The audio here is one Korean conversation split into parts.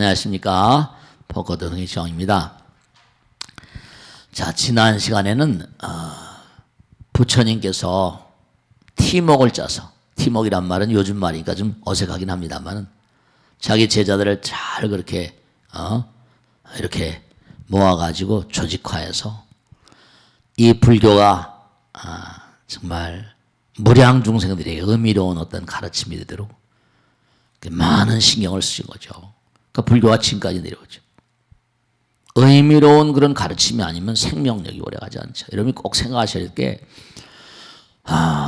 안녕하십니까. 법거동의 정입니다. 자, 지난 시간에는 부처님께서 티목을 짜서, 티목이란 말은 요즘 말이니까 좀 어색하긴 합니다만, 자기 제자들을 잘 그렇게 이렇게 모아가지고 조직화해서 이 불교가 정말 무량 중생들에게 의미로운 어떤 가르침이 되도록 많은 신경을 쓰신 거죠. 그러니까 불교가 지금까지 내려오죠. 의미로운 그런 가르침이 아니면 생명력이 오래가지 않죠. 여러분이 꼭 생각하셔야 될 게,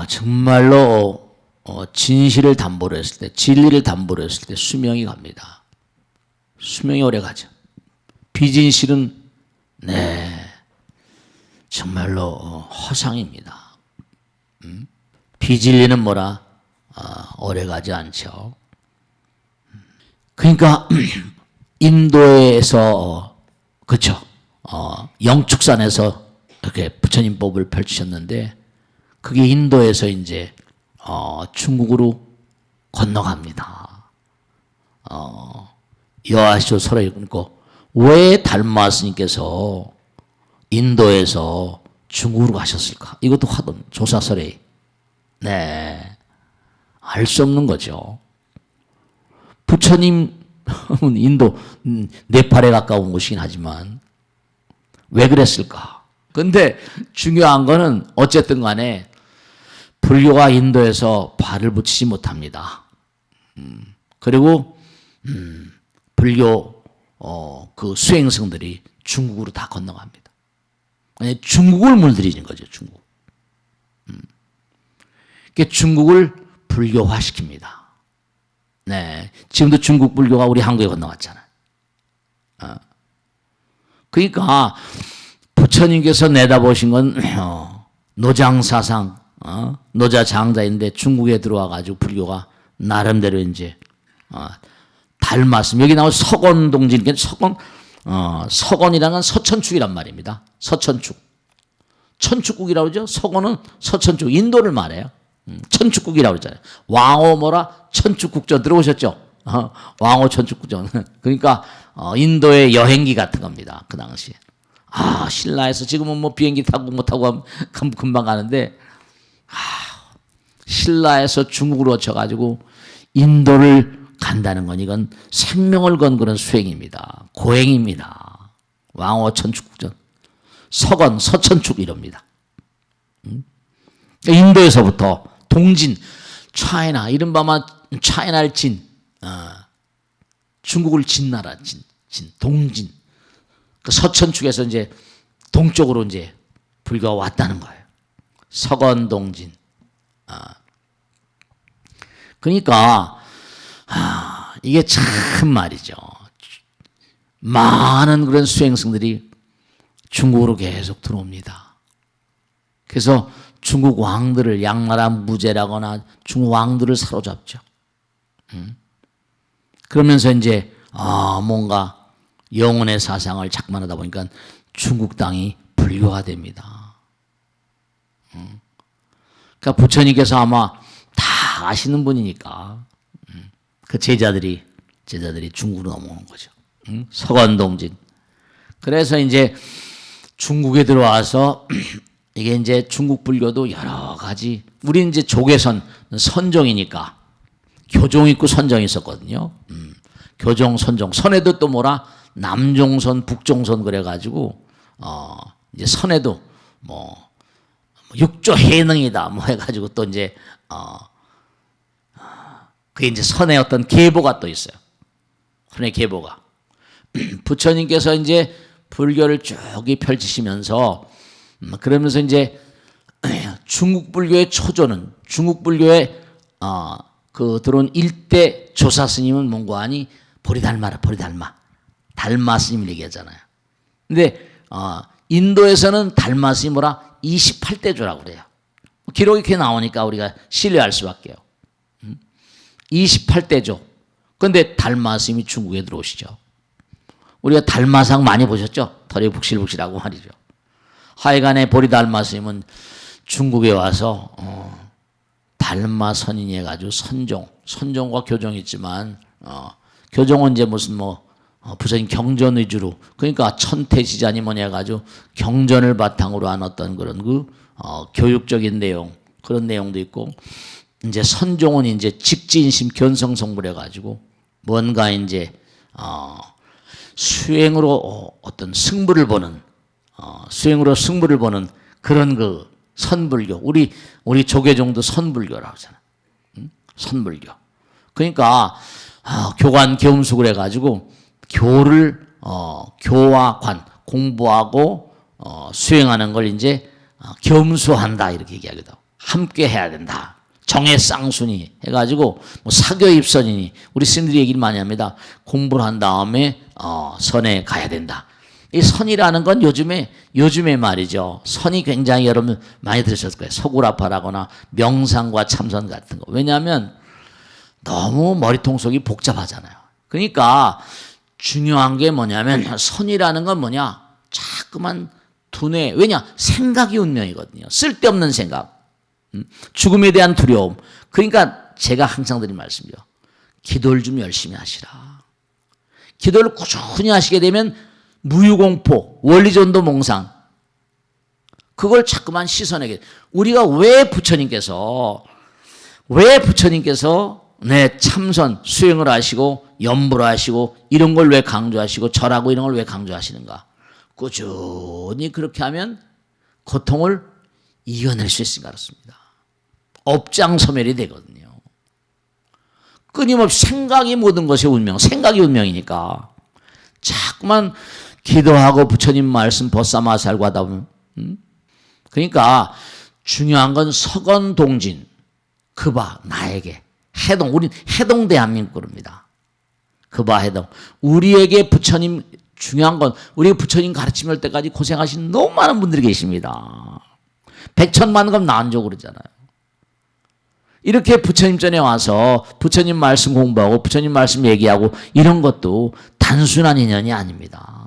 정말로 진실을 담보로 했을 때, 진리를 담보로 했을 때 수명이 갑니다. 수명이 오래가죠. 비진실은 정말로 허상입니다. 비진리는 뭐라? 오래가지 않죠. 그러니까 인도에서 그렇죠. 영축산에서 이렇게 부처님 법을 펼치셨는데 그게 인도에서 이제 중국으로 건너갑니다. 여하시오 설에 읽고 왜 달마 스님께서 인도에서 중국으로 가셨을까? 이것도 하던 조사설에 알 수 없는 거죠. 부처님은 인도 네팔에 가까운 곳이긴 하지만 왜 그랬을까? 근데 중요한 거는 어쨌든 간에 불교가 인도에서 발을 붙이지 못합니다. 그리고 불교 그 수행성들이 중국으로 다 건너갑니다. 아니, 중국을 물들이는 거죠. 중국. 중국을 불교화시킵니다. 지금도 중국 불교가 우리 한국에 건너왔잖아요. 그러니까 부처님께서 내다보신 건 노장사상, 노자장자인데 중국에 들어와 가지고 불교가 나름대로 이제 달맞음. 여기 나온 서건동진, 서건이라는 건 서천축이란 말입니다. 서천축. 천축국이라고 그러죠. 서건은 서천축. 인도를 말해요. 천축국이라고 그러잖아요. 왕호 뭐라? 천축국전 들어보셨죠? 왕호 천축국전. 그러니까 인도의 여행기 같은 겁니다. 그 당시에. 신라에서 지금은 뭐 비행기 타고 못 타고 금방 가는데 신라에서 중국으로 거쳐가지고 인도를 간다는 건 이건 생명을 건 그런 수행입니다. 고행입니다. 왕호 천축국전. 서건, 서천축 이럽니다. 인도에서부터 동진, 차이나, 이른바 차이나를 진, 중국을 진나라, 동진. 그 서천축에서 이제 동쪽으로 이제 불교가 왔다는 거예요. 서건, 동진. 그러니까, 이게 참 말이죠. 많은 그런 수행승들이 중국으로 계속 들어옵니다. 그래서 중국 왕들을 양나라 무제라거나 중국 왕들을 사로잡죠. 그러면서 이제 뭔가 영혼의 사상을 작만하다 보니까 중국 땅이 불교가 됩니다. 그러니까 부처님께서 아마 다 아시는 분이니까 그 제자들이 중국으로 넘어오는 거죠. 서건동진. 그래서 이제 중국에 들어와서 이게 이제 중국 불교도 여러 가지, 우리 이제 조계선, 선종이니까 교종 있고 선종이 있었거든요. 교종, 선종. 선에도 또 뭐라? 남종선, 북종선 그래가지고, 이제 선에도 뭐, 육조 해능이다 뭐 해가지고 또 이제, 그게 이제 선의 어떤 계보가 또 있어요. 선의 계보가. 부처님께서 이제 불교를 쭉 펼치시면서 그러면서 이제 중국 불교의 초조는 중국 불교의 그 들어온 일대 조사 스님은 뭔가 하니 보리달마라 달마 스님을 얘기하잖아요. 근데 인도에서는 달마 스님 뭐라 28대조라고 그래요. 기록이 이렇게 나오니까 우리가 신뢰할 수밖에요. 28대조. 그런데 달마 스님이 중국에 들어오시죠. 우리가 달마상 많이 보셨죠? 털이 북실북실하고 말이죠. 하여간에 보리달마 스님은 중국에 와서 달마 선인이 해가지고 선종과 교종이 있지만 교종은 이제 무슨 뭐 부처님 경전 위주로, 그러니까 천태지자니 뭐냐 해가지고 경전을 바탕으로 한 어떤 그런 교육적인 내용, 그런 내용도 있고, 이제 선종은 이제 직진심 견성성불 해가지고 뭔가 이제 수행으로 어떤 승부를 보는, 수행으로 승부를 보는 그런 그 선불교, 우리 조계종도 선불교라고 하잖아. 선불교. 그러니까 교관 겸숙을 해가지고 교를 교와 관 공부하고 수행하는 걸 이제 겸수한다 이렇게 얘기하기도 하고, 함께 해야 된다. 정의 쌍순이 해가지고 뭐 사교입선이니 우리 스님들이 얘기를 많이 합니다. 공부를 한 다음에 선에 가야 된다. 이 선이라는 건 요즘에 말이죠. 선이 굉장히 여러분 많이 들으셨을 거예요. 서구라파라거나 명상과 참선 같은 거. 왜냐하면 너무 머리통 속이 복잡하잖아요. 그러니까 중요한 게 뭐냐면 선이라는 건 뭐냐? 자꾸만 두뇌. 왜냐? 생각이 운명이거든요. 쓸데없는 생각. 죽음에 대한 두려움. 그러니까 제가 항상 드린 말씀이죠. 기도를 좀 열심히 하시라. 기도를 꾸준히 하시게 되면 무유공포, 원리전도 몽상, 그걸 자꾸만 씻어내게. 우리가 왜 부처님께서 참선, 수행을 하시고 염불을 하시고 이런 걸 왜 강조하시고 절하고 이런 걸 왜 강조하시는가? 꾸준히 그렇게 하면 고통을 이겨낼 수 있으니까 그렇습니다. 업장소멸이 되거든요. 끊임없이 생각이 모든 것의 운명, 생각이 운명이니까 자꾸만 기도하고 부처님 말씀 벗삼아살고 하다 보면, 그러니까 중요한 건 서건동진, 그바 나에게 해동, 우린 해동 대한민국입니다. 그바 해동. 우리에게 부처님 중요한 건 우리 부처님 가르침 할 때까지 고생하신 너무 많은 분들이 계십니다. 백천만금 난조 그러잖아요. 이렇게 부처님 전에 와서 부처님 말씀 공부하고 부처님 말씀 얘기하고 이런 것도 단순한 인연이 아닙니다.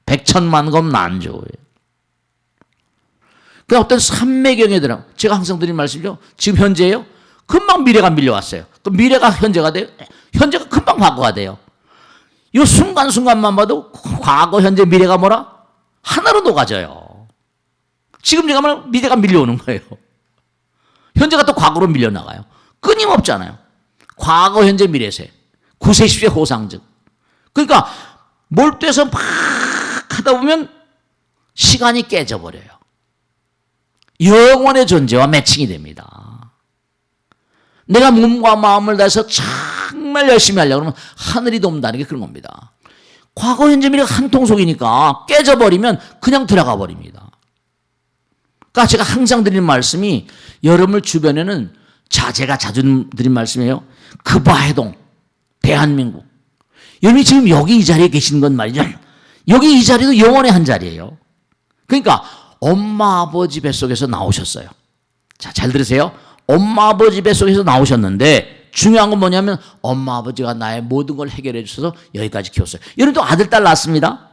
백천만금 난조예요. 그 어떤 삼매경에 들어, 제가 항상 드린 말씀이죠. 지금 현재예요. 금방 미래가 밀려왔어요. 그 미래가 현재가 돼요. 현재가 금방 과거가 돼요. 이 순간순간만 봐도 과거, 현재, 미래가 뭐라? 하나로 녹아져요. 지금 제가 말하면 미래가 밀려오는 거예요. 현재가 또 과거로 밀려나가요. 끊임없잖아요. 과거, 현재, 미래세. 구세십세 호상즉. 그러니까 몰두해서 막 하다 보면 시간이 깨져버려요. 영원의 존재와 매칭이 됩니다. 내가 몸과 마음을 다해서 정말 열심히 하려고 그러면 하늘이 돕는다는 게 그런 겁니다. 과거, 현재, 미래가 한 통속이니까 깨져버리면 그냥 들어가 버립니다. 그러니까 제가 항상 드리는 말씀이 여러분 주변에는 제가 자주 드린 말씀이에요. 그바해동, 대한민국. 여러분이 지금 여기 이 자리에 계시는 건 말이죠. 여기 이 자리도 영원의 한 자리예요. 그러니까 엄마 아버지 뱃속에서 나오셨어요. 자, 잘 들으세요. 엄마 아버지 뱃속에서 나오셨는데 중요한 건 뭐냐면 엄마 아버지가 나의 모든 걸 해결해 주셔서 여기까지 키웠어요. 여러분도 아들 딸 낳았습니다.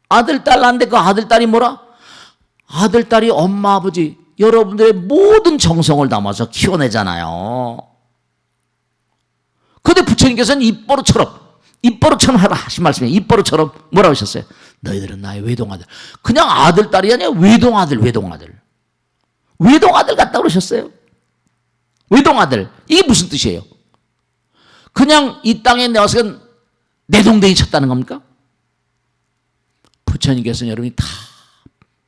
아들 딸 낳았는데 그 아들 딸이 뭐라? 아들 딸이 엄마 아버지 여러분들의 모든 정성을 담아서 키워내잖아요. 그런데 부처님께서는 입버릇처럼 하신 말씀이에요. 입버릇처럼 뭐라고 하셨어요? 너희들은 나의 외동아들. 그냥 아들 딸이 아니라 외동아들. 외동아들 같다 그러셨어요. 외동아들. 이게 무슨 뜻이에요? 그냥 이 땅에 내와서 내동댕이 쳤다는 겁니까? 부처님께서는 여러분이 다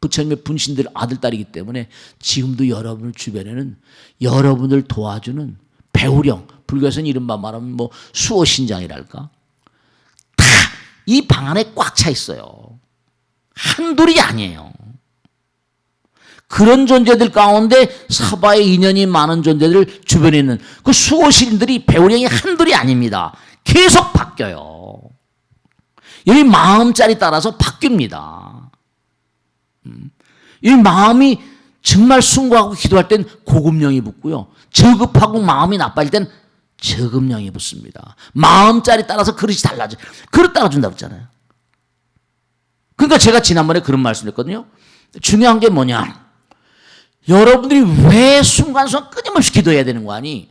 부처님의 분신들 아들, 딸이기 때문에 지금도 여러분 주변에는 여러분을 도와주는 배우령, 불교에서는 이른바 말하면 뭐 수호신장이랄까? 다 이 방 안에 꽉 차 있어요. 한둘이 아니에요. 그런 존재들 가운데 사바의 인연이 많은 존재들 주변에 있는 그 수호신들이 배우령이 한둘이 아닙니다. 계속 바뀌어요. 여기 마음자리 따라서 바뀝니다. 이 마음이 정말 숭고하고 기도할 땐 고급령이 붙고요. 저급하고 마음이 나빠질 땐 저급령이 붙습니다. 마음자리 따라서 그릇이 달라져요. 그릇 따라준다고 했잖아요. 그러니까 제가 지난번에 그런 말씀을 했거든요. 중요한 게 뭐냐? 여러분들이 왜 순간순간 끊임없이 기도해야 되는 거 아니?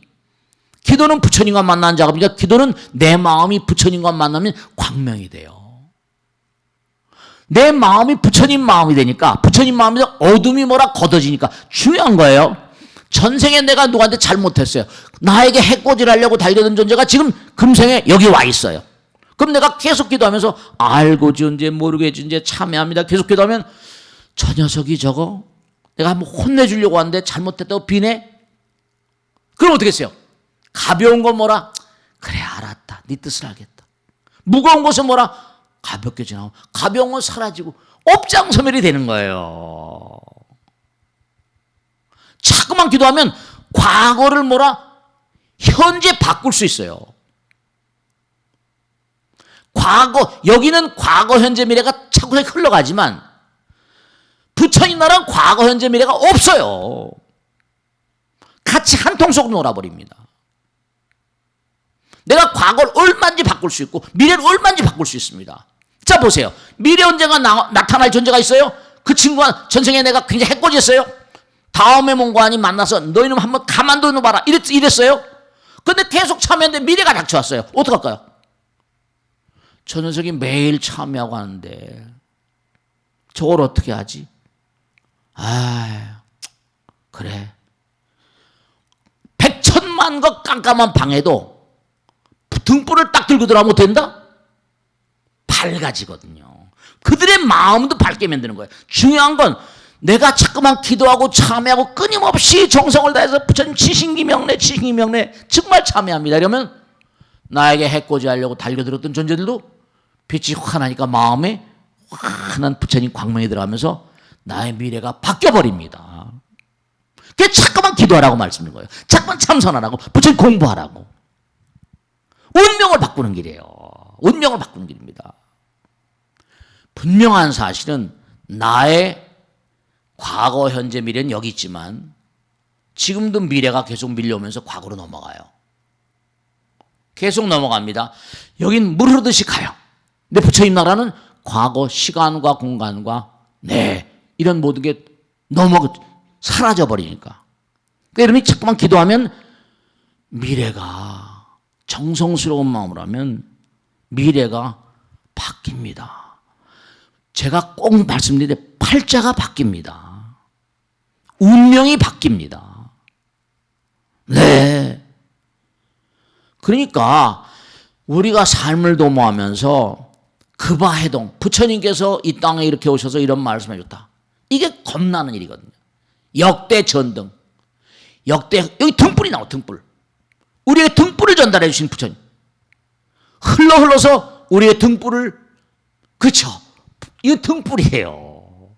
기도는 부처님과 만나는 작업이니까 기도는 내 마음이 부처님과 만나면 광명이 돼요. 내 마음이 부처님 마음이 되니까 부처님 마음이 어둠이 뭐라 걷어지니까 중요한 거예요. 전생에 내가 누구한테 잘못했어요. 나에게 해코지하려고 달려든 존재가 지금 금생에 여기 와 있어요. 그럼 내가 계속 기도하면서 알고 지은 죄 모르게 지은 죄 참회합니다. 계속 기도하면 저 녀석이 저거 내가 한번 혼내주려고 하는데 잘못했다고 비내? 그럼 어떻게 했어요? 가벼운 건 뭐라? 그래 알았다. 네 뜻을 알겠다. 무거운 것은 뭐라? 가볍게 지나고 가벼운 건 사라지고 업장소멸이 되는 거예요. 자꾸만 기도하면 과거를 뭐라? 현재 바꿀 수 있어요. 과거, 여기는 과거, 현재, 미래가 자꾸 흘러가지만 부처님 나라는 과거, 현재, 미래가 없어요. 같이 한 통 속 놀아버립니다. 내가 과거를 얼마든지 바꿀 수 있고 미래를 얼마든지 바꿀 수 있습니다. 자 보세요. 미래 언제가 나타날 존재가 있어요? 그 친구가 전생에 내가 굉장히 해코지했어요. 다음에 뭔가니 만나서 너희는 한번 가만둬 봐라 이랬어요. 근데 계속 참여했는데 미래가 닥쳐왔어요. 어떡할까요? 저 녀석이 매일 참여하고 하는데 저걸 어떻게 하지? 아 그래. 백천만 거 깜깜한 방에도 등불을 딱 들고 들어가면 된다? 밝아지거든요. 그들의 마음도 밝게 만드는 거예요. 중요한 건 내가 자꾸만 기도하고 참여하고 끊임없이 정성을 다해서 부처님 치신기명래 정말 참여합니다. 이러면 나에게 해코지하려고 달려들었던 존재들도 빛이 환하니까 마음에 환한 부처님 광명이 들어가면서 나의 미래가 바뀌어버립니다. 그게 자꾸만 기도하라고 말씀드린 거예요. 자꾸만 참선하라고 부처님 공부하라고. 운명을 바꾸는 길이에요. 운명을 바꾸는 길입니다. 분명한 사실은 나의 과거, 현재, 미래는 여기 있지만 지금도 미래가 계속 밀려오면서 과거로 넘어가요. 계속 넘어갑니다. 여긴 물 흐르듯이 가요. 근데 부처님 나라는 과거, 시간과 공간과 이런 모든 게 사라져버리니까. 그러니까 여러분이 자꾸만 기도하면 미래가 정성스러운 마음으로 하면 미래가 바뀝니다. 제가 꼭 말씀드리는데 팔자가 바뀝니다. 운명이 바뀝니다. 네. 그러니까 우리가 삶을 도모하면서 급아해동, 부처님께서 이 땅에 이렇게 오셔서 이런 말씀해 줬다. 이게 겁나는 일이거든요. 역대 전등. 여기 등불이 나와, 등불. 우리의 등불을 전달해 주신 부처님. 흘러서 우리의 등불을, 그렇죠. 이거 등불이에요.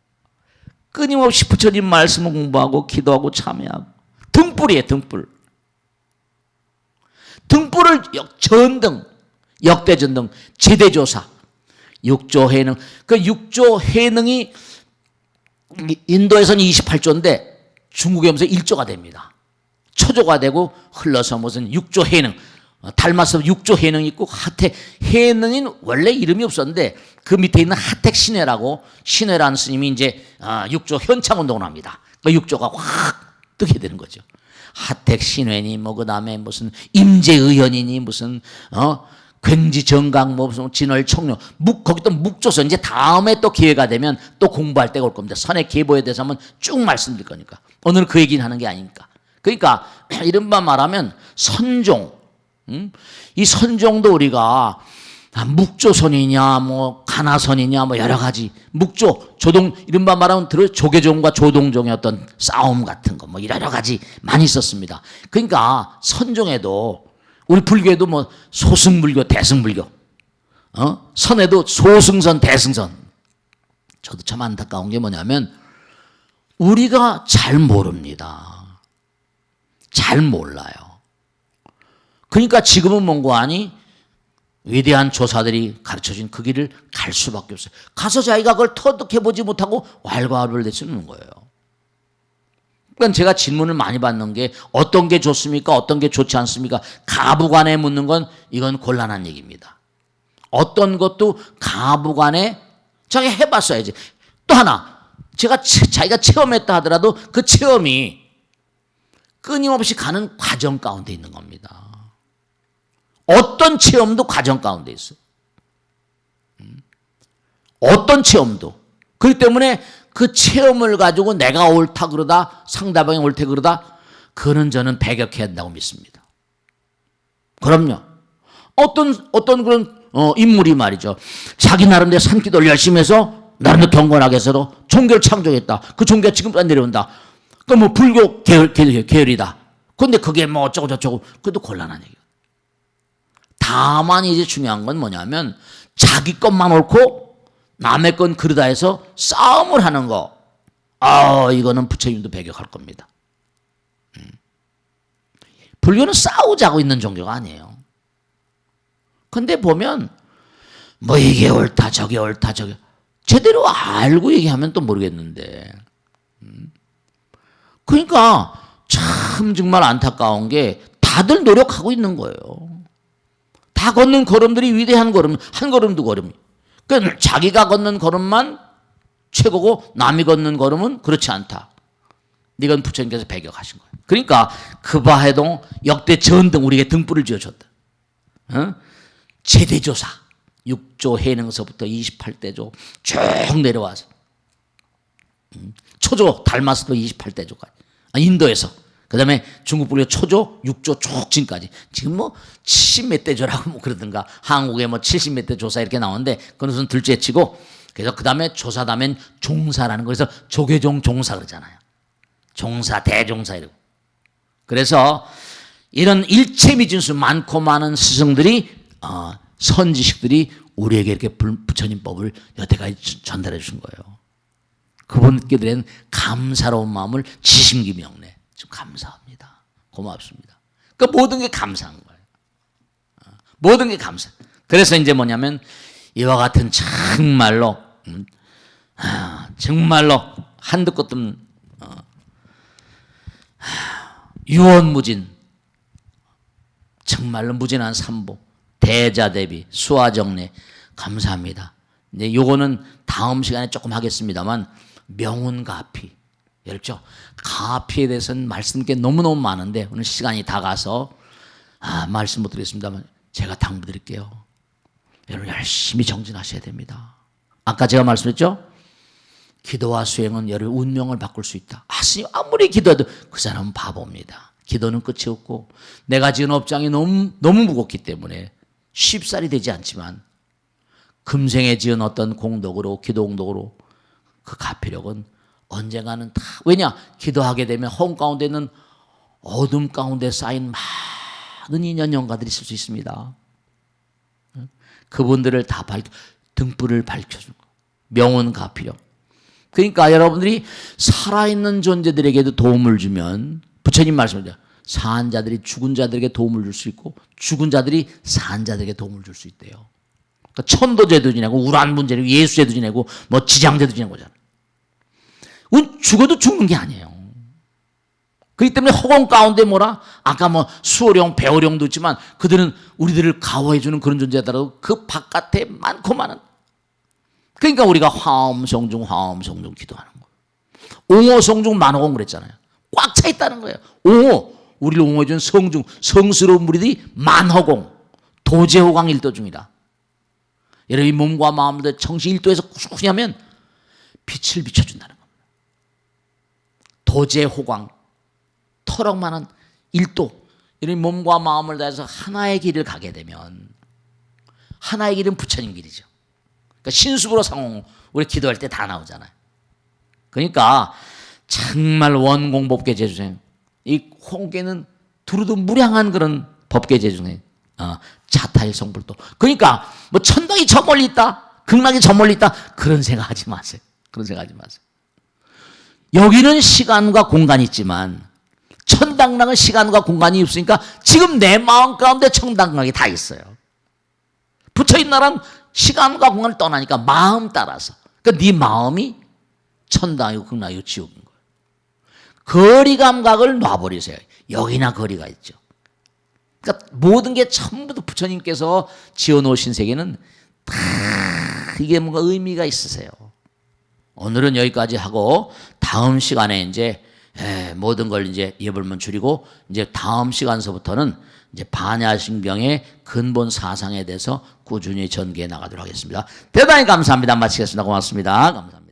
끊임없이 부처님 말씀을 공부하고 기도하고 참여하고. 등불이에요, 등불. 등불을 전등, 역대 전등, 제대조사, 육조해능. 그 육조해능이 인도에서는 28조인데 중국에 오면서 1조가 됩니다. 초조가 되고 흘러서 무슨 육조해능, 닮아서 육조해능이 있고 하택, 해능인 원래 이름이 없었는데 그 밑에 있는 하택 신회라고, 신회라는 스님이 이제 육조 현창운동을 합니다. 그 육조가 확 뜨게 되는 거죠. 하택 신회니 뭐 그다음에 무슨 임재의원이니 무슨 굉지정강 뭐 무슨 진월총룡 거기 또 묵조선. 이제 다음에 또 기회가 되면 또 공부할 때가 올 겁니다. 선의 계보에 대해서 한번 쭉 말씀드릴 거니까 오늘은 그 얘기는 하는 게 아니니까. 그러니까 이른바 말하면 선종, 이 선종도 우리가 묵조선이냐 뭐 가나선이냐 뭐 여러 가지 묵조 조동, 이른바 말하면 조계종과 조동종의 어떤 싸움 같은 거 뭐 여러 가지 많이 있었습니다. 그러니까 선종에도 우리 불교에도 뭐 소승불교, 대승불교, 선에도 소승선, 대승선. 저도 참 안타까운 게 뭐냐면 우리가 잘 모릅니다. 잘 몰라요. 그러니까 지금은 뭔가 하니 위대한 조사들이 가르쳐준 그 길을 갈 수밖에 없어요. 가서 자기가 그걸 터득해보지 못하고 왈가왈부를 내치는 거예요. 그러니까 제가 질문을 많이 받는 게 어떤 게 좋습니까? 어떤 게 좋지 않습니까? 가부간에 묻는 건 이건 곤란한 얘기입니다. 어떤 것도 가부간에 자기가 해봤어야지. 또 하나, 자기가 체험했다 하더라도 그 체험이 끊임없이 가는 과정 가운데 있는 겁니다. 어떤 체험도 과정 가운데 있어요. 어떤 체험도. 그렇기 때문에 그 체험을 가지고 내가 옳다 그러다 상대방이 옳다 그러다 그는 저는 배격해야 한다고 믿습니다. 그럼요. 어떤 그런 인물이 말이죠. 자기 나름대로 산기도를 열심히 해서 나름대로 경건하게 해서 종교를 창조했다. 그 종교가 지금까지 내려온다. 그 뭐 불교 계열이다. 그런데 그게 뭐 어쩌고 저쩌고 그것도 곤란한 얘기예요. 다만 이제 중요한 건 뭐냐면 자기 것만 옳고 남의 건 그러다 해서 싸움을 하는 거. 이거는 부처님도 배격할 겁니다. 불교는 싸우자고 있는 종교가 아니에요. 근데 보면 뭐 이게 옳다 저게 옳다 저게 제대로 알고 얘기하면 또 모르겠는데 그러니까 참 정말 안타까운 게 다들 노력하고 있는 거예요. 다 걷는 걸음들이 위대한 걸음, 한 걸음도 걸음. 그러니까 자기가 걷는 걸음만 최고고 남이 걷는 걸음은 그렇지 않다. 이건 부처님께서 배격하신 거예요. 그러니까 급화해동 역대 전등 우리에게 등불을 지어줬다. 제대조사 6조 해능서부터 28대조 쭉 내려와서 초조 달마스도 28대조까지 인도에서 그 다음에 중국 불교 초조 6조 쭉 지금까지 지금 뭐 70몇 대조라고 뭐 그러든가 한국에 뭐 70몇 대 조사 이렇게 나오는데 그것은 둘째치고 그래서 그 다음에 조사다면 종사라는 거에서 조계종 종사 그러잖아요. 종사 대종사 이러고 그래서 이런 일체미진수 많고 많은 스승들이 선지식들이 우리에게 이렇게 부처님법을 여태까지 전달해 주신 거예요. 그분께들은 감사로운 마음을 지심기명내 좀 감사합니다. 고맙습니다. 그러니까 모든 게 감사한 거예요. 모든 게 감사. 그래서 이제 뭐냐면 이와 같은 정말로 정말로 한두 것도 없는 유언무진 정말로 무진한 삼보 대자대비 수화정례 감사합니다. 이제 요거는 다음 시간에 조금 하겠습니다만 명운가피 열죠. 가피에 대해서는 말씀 게 너무너무 많은데 오늘 시간이 다 가서 말씀 못 드리겠습니다만 제가 당부드릴게요. 여러분 열심히 정진하셔야 됩니다. 아까 제가 말씀했죠. 기도와 수행은 여러분 운명을 바꿀 수 있다. 스님 아무리 기도해도 그 사람은 바보입니다. 기도는 끝이 없고 내가 지은 업장이 너무 무겁기 때문에 쉽사리 되지 않지만 금생에 지은 어떤 공덕으로 기도 공덕으로 그 가피력은 언젠가는 다 왜냐 기도하게 되면 허움 가운데 있는 어둠 가운데 쌓인 많은 인연 영가들이 있을 수 있습니다. 그분들을 다 등불을 밝혀준 거 명운 가피력. 그러니까 여러분들이 살아있는 존재들에게도 도움을 주면 부처님 말씀이죠. 산 자들이 죽은 자들에게 도움을 줄 수 있고 죽은 자들이 산 자들에게 도움을 줄 수 있대요. 그러니까 천도제도 지내고 우란문제도 예수제도 지내고 뭐 지장제도 지내고 거잖아요. 죽어도 죽는 게 아니에요. 그렇기 때문에 허공 가운데 뭐라 아까 뭐 수호령 배호령도 있지만 그들은 우리들을 가호해 주는 그런 존재더라도 그 바깥에 많고 많은 그러니까 우리가 화엄성중 화엄성중 기도하는 거예요. 옹호성중 만호공 그랬잖아요. 꽉 차 있다는 거예요. 옹호 우리를 옹호해 준 성중 성스러운 무리들이 만허공 도제호강 일도 중이다. 여러분이 몸과 마음을 정신 일도에서 꾸준히 하면 빛을 비춰준다는 겁니다. 도제호광 터럭만한 일도 여러분 몸과 마음을 다해서 하나의 길을 가게 되면 하나의 길은 부처님 길이죠. 그러니까 신수부로 상홍 우리 기도할 때 다 나오잖아요. 그러니까 정말 원공법계 제주생 이 홍계는 두루도 무량한 그런 법계 제주생 자타일성불도 그러니까 뭐 천당이 저 멀리 있다 극락이 저 멀리 있다 그런 생각하지 마세요. 그런 생각하지 마세요. 여기는 시간과 공간이 있지만 천당락은 시간과 공간이 없으니까 지금 내 마음 가운데 천당락이 다 있어요. 부처님 나라는 시간과 공간을 떠나니까 마음 따라서 그러니까 네 마음이 천당이고 극락이고 지옥인 거예요. 거리 감각을 놔버리세요. 여기나 거리가 있죠. 그러니까 모든 게 전부 다 부처님께서 지어놓으신 세계는 다 이게 뭔가 의미가 있으세요. 오늘은 여기까지 하고 다음 시간에 이제 모든 걸 이제 예불문 줄이고 이제 다음 시간서부터는 이제 반야신경의 근본 사상에 대해서 꾸준히 전개해 나가도록 하겠습니다. 대단히 감사합니다. 마치겠습니다. 고맙습니다. 감사합니다.